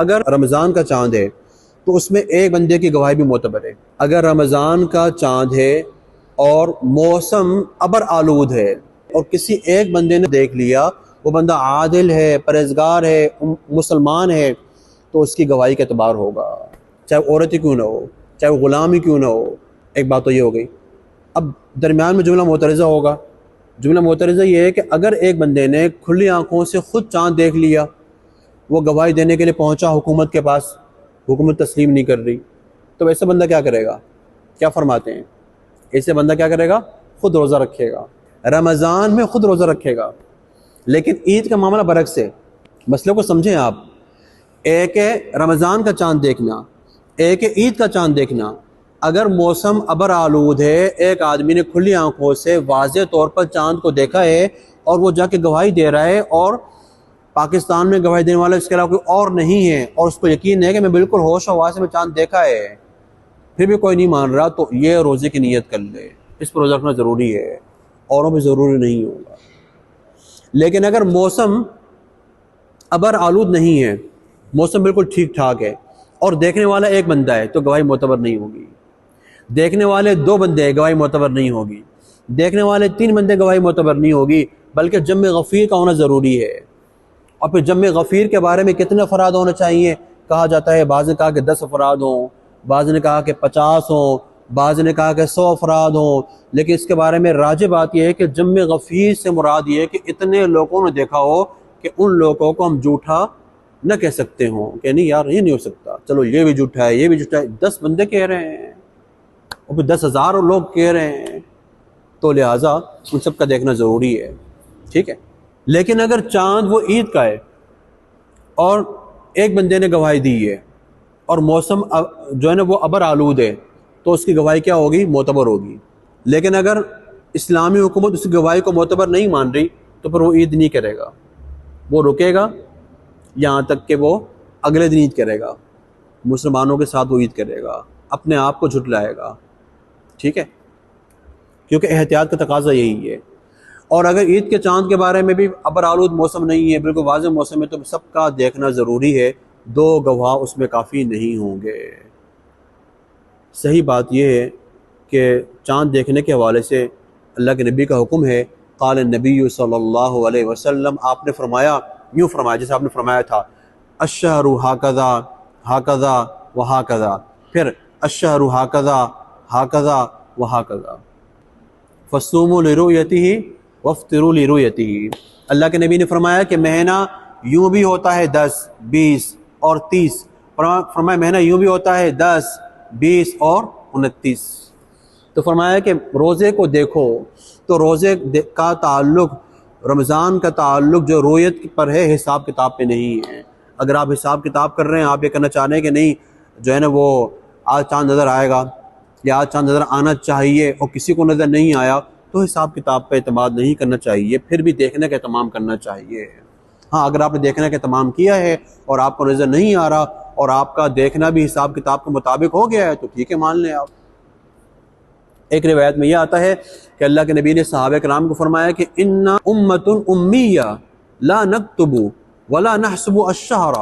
اگر رمضان کا چاند ہے تو اس میں ایک بندے کی گواہی بھی معتبر ہے۔ اگر رمضان کا چاند ہے اور موسم ابر آلود ہے اور کسی ایک بندے نے دیکھ لیا، وہ بندہ عادل ہے، پرہیزگار ہے، مسلمان ہے، تو اس کی گواہی کا اعتبار ہوگا، چاہے عورت ہی کیوں نہ ہو، چاہے وہ غلام ہی کیوں نہ ہو۔ ایک بات تو یہ ہو گئی۔ اب درمیان میں جملہ معترضہ ہوگا۔ جملہ معترضہ یہ ہے کہ اگر ایک بندے نے کھلی آنکھوں سے خود چاند دیکھ لیا، وہ گواہی دینے کے لیے پہنچا حکومت کے پاس، حکومت تسلیم نہیں کر رہی، تو ایسا بندہ کیا کرے گا؟ کیا فرماتے ہیں؟ ایسے بندہ کیا کرے گا؟ خود روزہ رکھے گا، رمضان میں خود روزہ رکھے گا۔ لیکن عید کا معاملہ برعکس ہے۔ مسئلے کو سمجھیں آپ۔ ایک ہے رمضان کا چاند دیکھنا، ایک ہے عید کا چاند دیکھنا۔ اگر موسم ابر آلود ہے، ایک آدمی نے کھلی آنکھوں سے واضح طور پر چاند کو دیکھا ہے اور وہ جا کے گواہی دے رہا ہے، اور پاکستان میں گواہی دینے والا اس کے علاوہ کوئی اور نہیں ہے، اور اس کو یقین ہے کہ میں بالکل ہوش و حواس سے میں چاند دیکھا ہے، پھر بھی کوئی نہیں مان رہا، تو یہ روزے کی نیت کر لے، اس پر روزہ رکھنا ضروری ہے، اوروں پہ ضروری نہیں ہوگا۔ لیکن اگر موسم ابر آلود نہیں ہے، موسم بالکل ٹھیک ٹھاک ہے، اور دیکھنے والا ایک بندہ ہے، تو گواہی معتبر نہیں ہوگی۔ دیکھنے والے دو بندے ہیں، گواہی معتبر نہیں ہوگی۔ دیکھنے والے تین بندے، گواہی معتبر نہیں ہوگی، بلکہ جمع غفیر کا ہونا ضروری ہے۔ اور پھر جمع غفیر کے بارے میں کتنے افراد ہونا چاہیے؟ کہا جاتا ہے، بعض نے کہا کہ 10 افراد ہوں، بعض نے کہا کہ 50 ہوں، بعض نے کہا کہ 100 افراد ہوں، لیکن اس کے بارے میں راجح بات یہ ہے کہ جمع غفیر سے مراد یہ ہے کہ اتنے لوگوں نے دیکھا ہو کہ ان لوگوں کو ہم جھوٹا نہ کہہ سکتے ہوں کہ نہیں یار یہ نہیں ہو سکتا، چلو یہ بھی جھوٹا ہے، یہ بھی جھوٹا ہے۔ 10 بندے کہہ رہے ہیں اور پھر 10,000 لوگ کہہ رہے ہیں، تو لہٰذا ان سب کا دیکھنا ضروری ہے، ٹھیک ہے۔ لیکن اگر چاند وہ عید کا ہے اور ایک بندے نے گواہی دی ہے اور موسم جو ہے نا وہ ابر آلود ہے، تو اس کی گواہی کیا ہوگی؟ معتبر ہوگی۔ لیکن اگر اسلامی حکومت اس کی گواہی کو معتبر نہیں مان رہی، تو پھر وہ عید نہیں کرے گا، وہ رکے گا یہاں تک کہ وہ اگلے دن عید کرے گا، مسلمانوں کے ساتھ وہ عید کرے گا، اپنے آپ کو جھٹلائے گا، ٹھیک ہے، کیونکہ احتیاط کا تقاضا یہی ہے۔ اور اگر عید کے چاند کے بارے میں بھی ابر آلود موسم نہیں ہے، بالکل واضح موسم ہے، تو سب کا دیکھنا ضروری ہے، 2 گواہ اس میں کافی نہیں ہوں گے۔ صحیح بات یہ ہے کہ چاند دیکھنے کے حوالے سے اللہ کے نبی کا حکم ہے، قال النبی صلی اللہ علیہ وسلم، آپ نے فرمایا، یوں فرمایا جیسے آپ نے فرمایا تھا، الشہر ہاکذا ہاکذا وہاکذا، پھر الشہر ہاکذا ہاکذا وہاکذا، فصوموا لرؤیتہ وافطروا لرؤیتہ۔ اللہ کے نبی نے فرمایا کہ مہینہ یوں بھی ہوتا ہے 10، 20 اور 30، فرمایا مہینہ یوں بھی ہوتا ہے 10، 20 اور 29۔ تو فرمایا کہ روزے کو دیکھو، تو روزے کا تعلق، رمضان کا تعلق جو رویت پر ہے، حساب کتاب پہ نہیں ہے۔ اگر آپ حساب کتاب کر رہے ہیں، آپ یہ کرنا چاہ رہے ہیں کہ نہیں جو ہے نا وہ آج چاند نظر آئے گا یا آج چاند نظر آنا چاہیے، اور کسی کو نظر نہیں آیا، تو حساب کتاب پہ اعتماد نہیں کرنا چاہیے، پھر بھی دیکھنے کا اہتمام کرنا چاہیے۔ ہاں اگر آپ نے دیکھنے کا اہتمام کیا ہے اور آپ کو نظر نہیں آ رہا اور آپ کا دیکھنا بھی حساب کتاب کے مطابق ہو گیا ہے، تو ٹھیک ہے، مان لیں آپ۔ ایک روایت میں یہ آتا ہے کہ اللہ کے نبی نے صحابہ کرام کو فرمایا کہ انا امۃ امیہ لا نکتب ولا نحسب الشہر،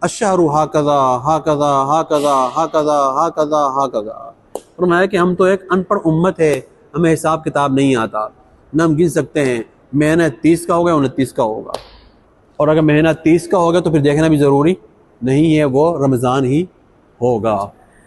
الشہر ہاکذا ہاکذا ہاکذا ہاکذا ہاکذا ہاکذا۔ فرمایا کہ ہم تو ایک ان پڑھ امت ہے، ہمیں حساب کتاب نہیں آتا، نہ ہم گن سکتے ہیں مہینہ 30 کا ہوگا یا 29 کا ہوگا، اور اگر مہینہ 30 کا ہوگا تو پھر دیکھنا بھی ضروری نہیں ہے، وہ رمضان ہی ہوگا۔